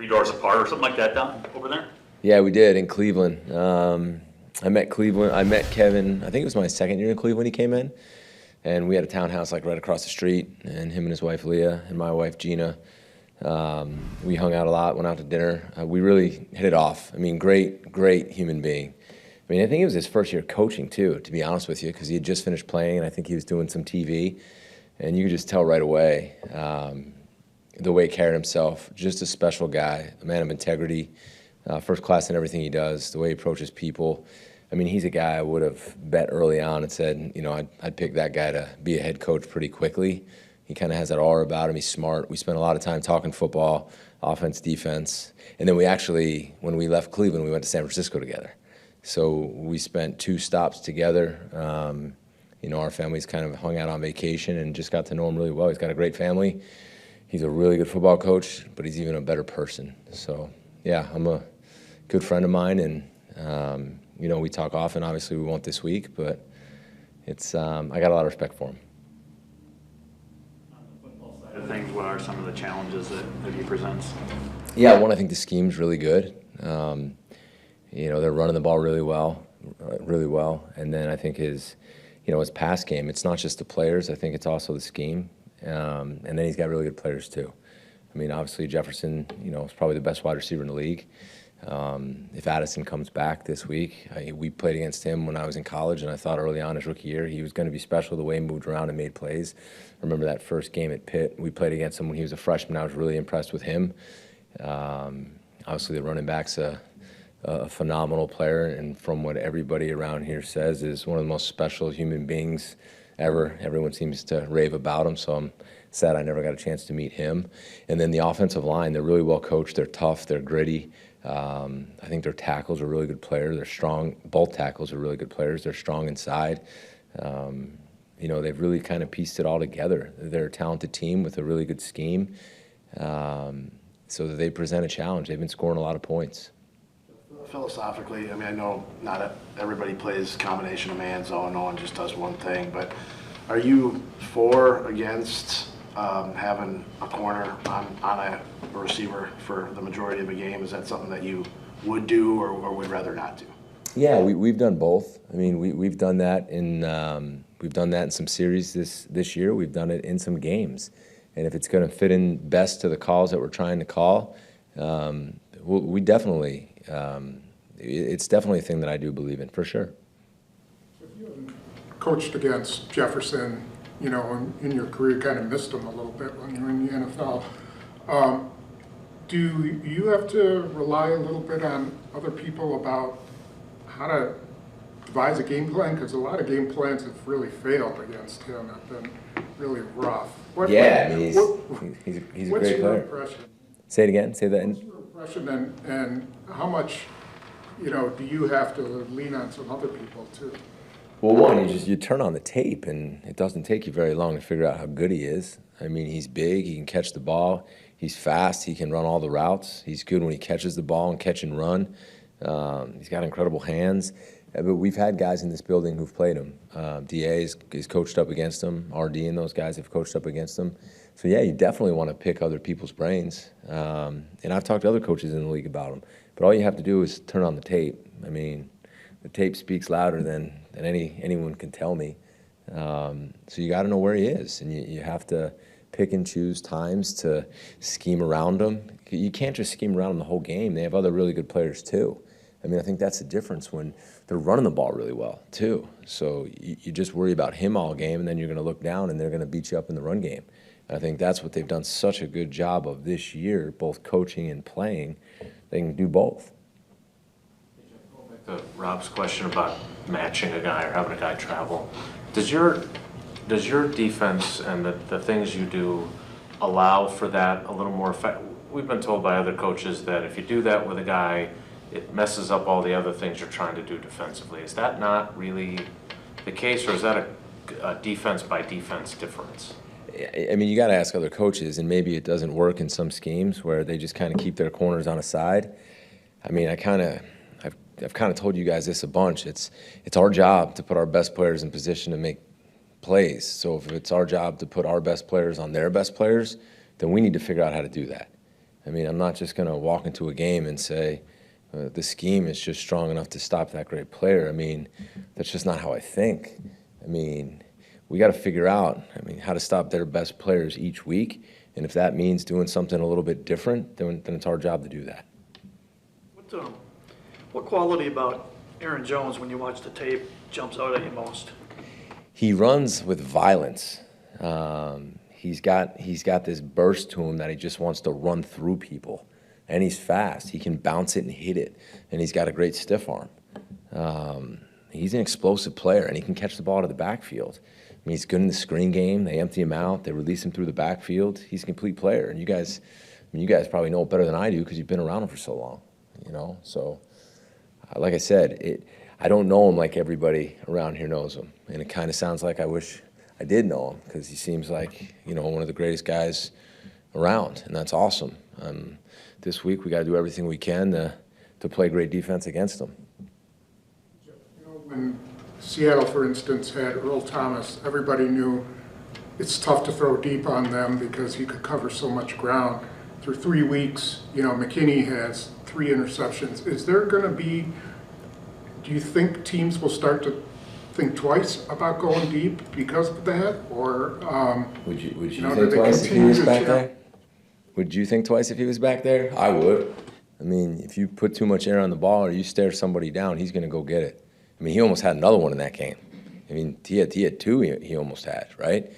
yards apart or something like that down over there? Yeah, we did in Cleveland. I met Kevin, I think it was my second year in Cleveland he came in. And we had a townhouse like right across the street, and him and his wife Leah and my wife Gina. We hung out a lot, went out to dinner. We really hit it off. I mean, great human being. I mean, I think it was his first year coaching too, to be honest with you, because he had just finished playing, and I think he was doing some TV. And you could just tell right away the way he carried himself. Just a special guy, a man of integrity, first class in everything he does, the way he approaches people. I mean, he's a guy I would have bet early on and said, you know, I'd pick that guy to be a head coach pretty quickly. He kind of has that aura about him. He's smart. We spent a lot of time talking football, offense, defense. And then we actually, when we left Cleveland, we went to San Francisco together. So we spent 2 stops together. You know, our families kind of hung out on vacation and just got to know him really well. He's got a great family. He's a really good football coach, but he's even a better person. So, yeah, I'm a good friend of mine, and you know, we talk often. Obviously, we won't this week, but it's I got a lot of respect for him. On the football side of things, what are some of the challenges that he presents? Yeah, one, I think the scheme's really good. You know, they're running the ball really well, and then I think his pass game. It's not just the players. I think it's also the scheme, and then he's got really good players too. I mean, obviously Jefferson, you know, is probably the best wide receiver in the league. If Addison comes back this week, we played against him when I was in college, and I thought early on his rookie year he was going to be special the way he moved around and made plays. I remember that first game at Pitt. We played against him when he was a freshman. I was really impressed with him. Obviously, the running back's a phenomenal player, and from what everybody around here says, is one of the most special human beings ever. Everyone seems to rave about him, so I'm sad I never got a chance to meet him. And then the offensive line, they're really well coached. They're tough. They're gritty. I think their tackles are really good players. They're strong. Both tackles are really good players. They're strong inside. You know, they've really kind of pieced it all together. They're a talented team with a really good scheme, so that they present a challenge. They've been scoring a lot of points. Philosophically, I mean, I know not everybody plays combination of man zone. No one just does one thing. But are you for or against having a corner on a receiver for the majority of a game? Is that something that you would do or would rather not do? Yeah, we've done both. I mean, we've done that in some series this year. We've done it in some games, and if it's going to fit in best to the calls that we're trying to call, we definitely. It's definitely a thing that I do believe in, for sure. If you haven't coached against Jefferson, you know, in your career, kind of missed him a little bit when you were in the NFL. Do you have to rely a little bit on other people about how to devise a game plan? Because a lot of game plans have really failed against him, have been really rough. I mean, he's a great player. What's your impression? Say it again. Say that. What's your impression, and how much, you know, do you have to lean on some other people too? Well, one, you turn on the tape, and it doesn't take you very long to figure out how good he is. I mean, he's big, he can catch the ball, he's fast, he can run all the routes. He's good when he catches the ball and catch and run. He's got incredible hands. But we've had guys in this building who've played him. DA is coached up against him. RD and those guys have coached up against him. So, yeah, you definitely want to pick other people's brains. And I've talked to other coaches in the league about him. But all you have to do is turn on the tape. I mean, the tape speaks louder than anyone can tell me. So you got to know where he is, and you have to pick and choose times to scheme around him. You can't just scheme around him the whole game. They have other really good players too. I mean, I think that's the difference when they're running the ball really well too. So you just worry about him all game, and then you're going to look down and they're going to beat you up in the run game. And I think that's what they've done such a good job of this year, both coaching and playing. They can do both. To Rob's question about matching a guy or having a guy travel, does your defense and the things you do allow for that a little more effect? We've been told by other coaches that if you do that with a guy, it messes up all the other things you're trying to do defensively. Is that not really the case, or is that a defense by defense difference? I mean, you got to ask other coaches, and maybe it doesn't work in some schemes where they just kind of keep their corners on a side. I mean, I've kind of told you guys this a bunch. It's our job to put our best players in position to make plays. So if it's our job to put our best players on their best players, then we need to figure out how to do that. I mean, I'm not just going to walk into a game and say, the scheme is just strong enough to stop that great player. I mean, that's just not how I think. I mean, we got to figure out, how to stop their best players each week. And if that means doing something a little bit different, then it's our job to do that. What quality about Aaron Jones, when you watch the tape, jumps out at you most? He runs with violence. He's got this burst to him that he just wants to run through people. And he's fast. He can bounce it and hit it. And he's got a great stiff arm. He's an explosive player, and he can catch the ball out of the backfield. He's good in the screen game. They empty him out. They release him through the backfield. He's a complete player. And you guys probably know it better than I do because you've been around him for so long. So like I said, I don't know him like everybody around here knows him. And it kind of sounds like I wish I did know him because he seems like, one of the greatest guys around, and that's awesome. This week we got to do everything we can to play great defense against him. When Seattle, for instance, had Earl Thomas, everybody knew it's tough to throw deep on them because he could cover so much ground. Through 3 weeks, McKinney has 3 interceptions. Is there going to be, do you think teams will start to think twice about going deep because of that? Or would you think twice if he was back there? Would you think twice if he was back there? I would. If you put too much air on the ball or you stare somebody down, he's going to go get it. He almost had another one in that game. He had 2 he almost had, right?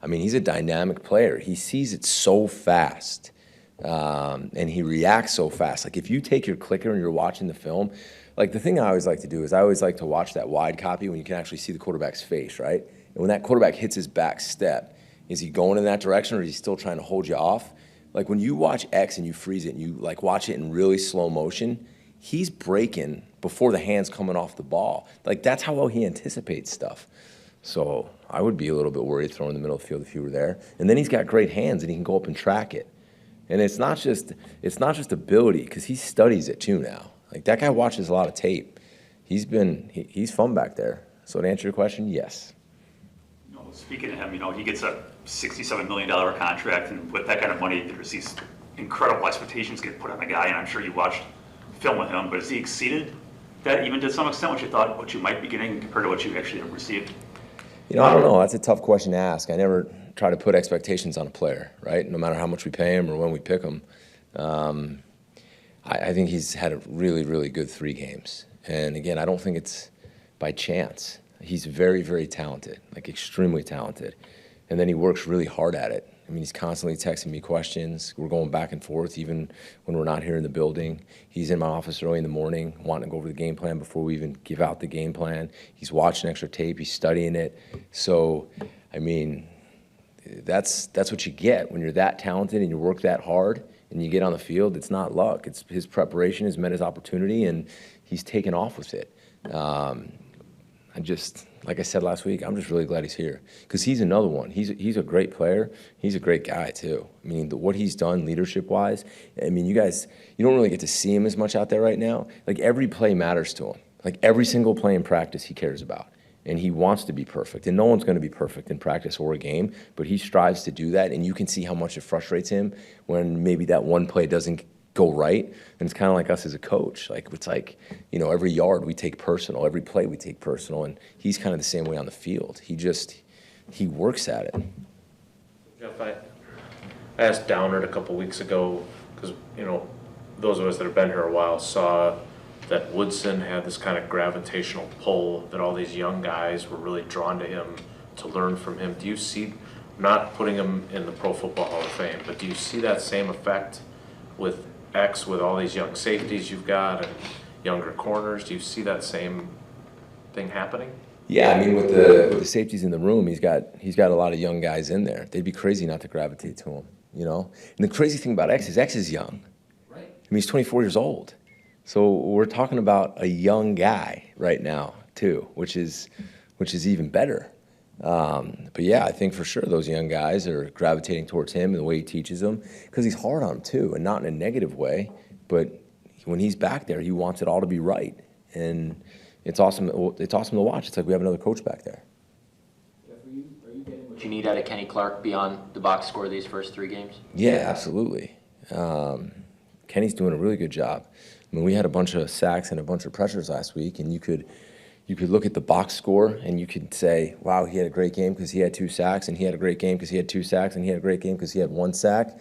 He's a dynamic player. He sees it so fast, and he reacts so fast. Like, if you take your clicker and you're watching the film, like, the thing I always like to do is I always like to watch that wide copy when you can actually see the quarterback's face, right? And when that quarterback hits his back step, is he going in that direction or is he still trying to hold you off? Like, when you watch X and you freeze it and you, like, watch it in really slow motion, he's breaking before the hand's coming off the ball. Like, that's how well he anticipates stuff. So I would be a little bit worried throwing in the middle of the field if he were there. And then he's got great hands and he can go up and track it. And it's not just ability, because he studies it too now. Like, that guy watches a lot of tape. He's fun back there. So to answer your question, yes. Speaking of him, he gets a $67 million contract, and with that kind of money, there's these incredible expectations get put on the guy, and I'm sure you watched film with him, but has he exceeded that even to some extent, what you might be getting compared to what you actually have received? I don't know. That's a tough question to ask. I never try to put expectations on a player, right? No matter how much we pay him or when we pick him. I think he's had a really, really good 3 games. And again, I don't think it's by chance. He's very, very talented, like extremely talented. And then he works really hard at it. He's constantly texting me questions. We're going back and forth even when we're not here in the building. He's in my office early in the morning wanting to go over the game plan before we even give out the game plan. He's watching extra tape. He's studying it. So, that's what you get when you're that talented and you work that hard and you get on the field. It's not luck. It's his preparation has met his opportunity, and he's taken off with it. Like I said last week, I'm just really glad he's here because he's another one. He's a great player. He's a great guy too. What he's done leadership-wise. You guys, you don't really get to see him as much out there right now. Like, every play matters to him. Like, every single play in practice he cares about, and he wants to be perfect. And no one's going to be perfect in practice or a game, but he strives to do that. And you can see how much it frustrates him when maybe that one play doesn't go right. And it's kind of like us as a coach. Like, it's like, every yard we take personal, every play we take personal, and he's kind of the same way on the field. He works at it. Jeff, I asked Downard a couple weeks ago, because, those of us that have been here a while saw that Woodson had this kind of gravitational pull, that all these young guys were really drawn to him to learn from him. Do you see, not putting him in the Pro Football Hall of Fame, but do you see that same effect with X, with all these young safeties you've got and younger corners? Do you see that same thing happening? Yeah, with the safeties in the room, he's got a lot of young guys in there. They'd be crazy not to gravitate to him, And the crazy thing about X is young. Right. He's 24 years old. So we're talking about a young guy right now too, which is even better. But yeah, I think for sure those young guys are gravitating towards him and the way he teaches them, because he's hard on them too, and not in a negative way. But when he's back there, he wants it all to be right, and it's awesome. It's awesome to watch. It's like we have another coach back there. Jeff, are you getting what you need out of Kenny Clark beyond the box score of these first 3 games? Yeah, absolutely. Kenny's doing a really good job. I mean, we had a bunch of sacks and a bunch of pressures last week, and you could look at the box score and you could say, wow, he had a great game because he had 2 sacks, and he had a great game because he had 2 sacks, and he had a great game because he had 1 sack.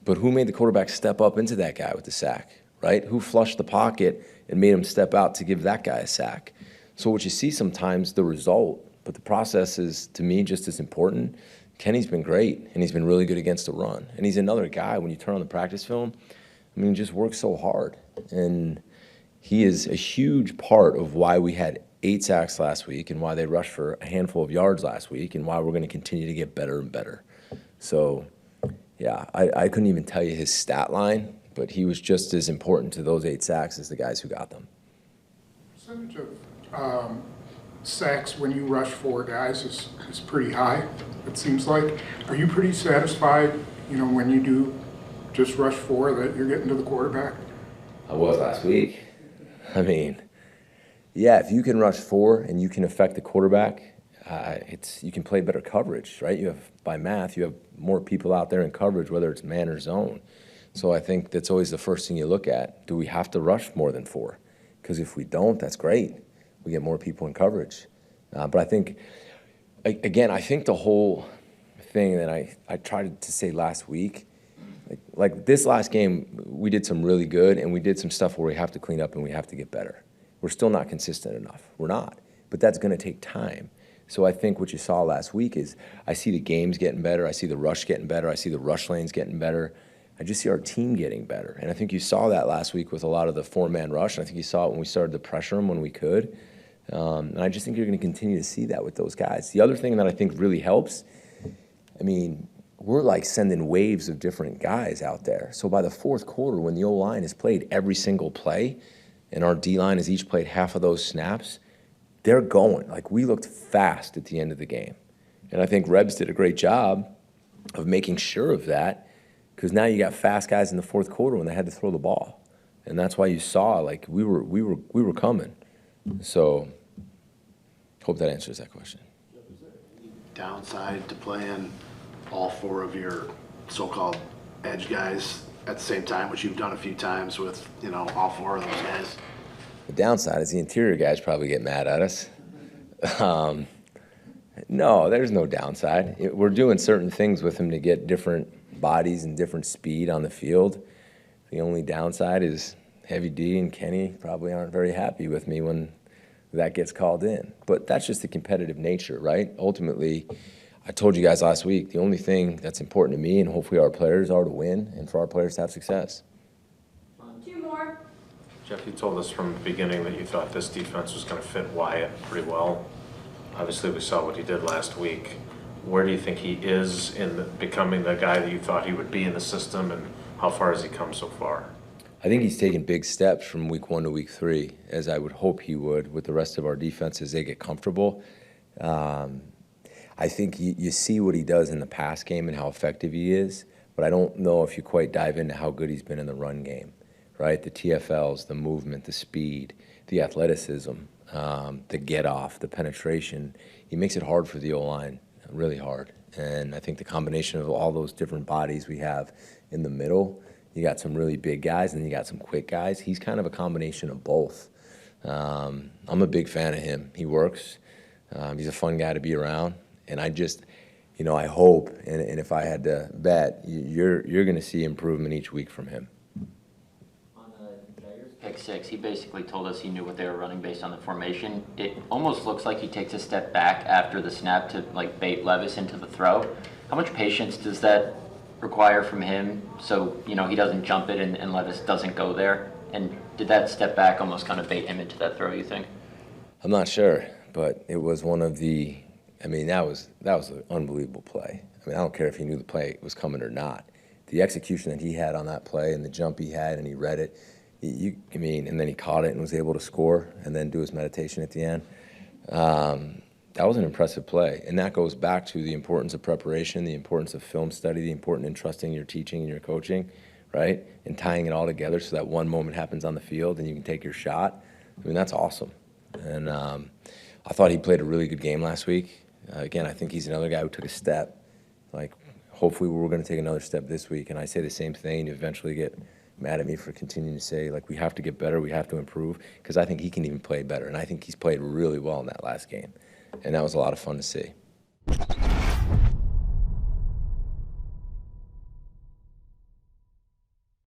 But who made the quarterback step up into that guy with the sack, right? Who flushed the pocket and made him step out to give that guy a sack? So what you see sometimes, the result, but the process is, to me, just as important. Kenny's been great, and he's been really good against the run. And he's another guy, when you turn on the practice film, I mean, he just works so hard. And he is a huge part of why we had 8 sacks last week and why they rushed for a handful of yards last week and why we're going to continue to get better and better. So, yeah, I couldn't even tell you his stat line, but he was just as important to those 8 sacks as the guys who got them. Percentage of sacks when you rush 4 guys is pretty high, it seems like. Are you pretty satisfied, when you do just rush 4 that you're getting to the quarterback? I was last week. I mean, yeah, if you can rush 4 and you can affect the quarterback, you can play better coverage, right? By math, you have more people out there in coverage, whether it's man or zone. So I think that's always the first thing you look at. Do we have to rush more than 4? Because if we don't, that's great. We get more people in coverage. But I think, again, I think the whole thing that I tried to say last week, like this last game, we did some really good, and we did some stuff where we have to clean up and we have to get better. We're still not consistent enough. We're not. But that's going to take time. So I think what you saw last week is I see the games getting better. I see the rush getting better. I see the rush lanes getting better. I just see our team getting better. And I think you saw that last week with a lot of the 4-man rush. And I think you saw it when we started to pressure them when we could. And I just think you're going to continue to see that with those guys. The other thing that I think really helps, I mean, we're like sending waves of different guys out there. So by the 4th quarter, when the O-line has played every single play and our D-line has each played half of those snaps, they're going. Like, we looked fast at the end of the game. And I think Rebs did a great job of making sure of that, because now you got fast guys in the 4th quarter when they had to throw the ball. And that's why you saw, like, we were coming. So hope that answers that question. Downside to playing all 4 of your so-called edge guys at the same time, which you've done a few times with, all 4 of those guys? The downside is the interior guys probably get mad at us. No, there's no downside. We're doing certain things with them to get different bodies and different speed on the field. The only downside is Heavy D and Kenny probably aren't very happy with me when that gets called in. But that's just the competitive nature, right? Ultimately, I told you guys last week, the only thing that's important to me and hopefully our players are to win and for our players to have success. 2 more. Jeff, you told us from the beginning that you thought this defense was going to fit Wyatt pretty well. Obviously, we saw what he did last week. Where do you think he is in becoming the guy that you thought he would be in the system, and how far has he come so far? I think he's taken big steps from week 1 to week 3, as I would hope he would with the rest of our defense as they get comfortable. I think you see what he does in the pass game and how effective he is, but I don't know if you quite dive into how good he's been in the run game, right? The TFLs, the movement, the speed, the athleticism, the get-off, the penetration. He makes it hard for the O-line, really hard. And I think the combination of all those different bodies we have in the middle, you got some really big guys and you got some quick guys. He's kind of a combination of both. I'm a big fan of him. He works. He's a fun guy to be around. And I just, I hope, and if I had to bet, you're going to see improvement each week from him. On Jair's pick 6, he basically told us he knew what they were running based on the formation. It almost looks like he takes a step back after the snap to bait Levis into the throw. How much patience does that require from him so he doesn't jump it and Levis doesn't go there? And did that step back almost kind of bait him into that throw, you think? I'm not sure, but it was one of the. That was an unbelievable play. I don't care if he knew the play was coming or not. The execution that he had on that play and the jump he had and he read it, and then he caught it and was able to score and then do his meditation at the end. That was an impressive play. And that goes back to the importance of preparation, the importance of film study, the importance in trusting your teaching and your coaching, right? And tying it all together so that one moment happens on the field and you can take your shot. That's awesome. And I thought he played a really good game last week. Again, I think he's another guy who took a step. hopefully we're going to take another step this week. And I say the same thing. You eventually get mad at me for continuing to say, like, we have to get better, we have to improve, because I think he can even play better. And I think he's played really well in that last game. And that was a lot of fun to see.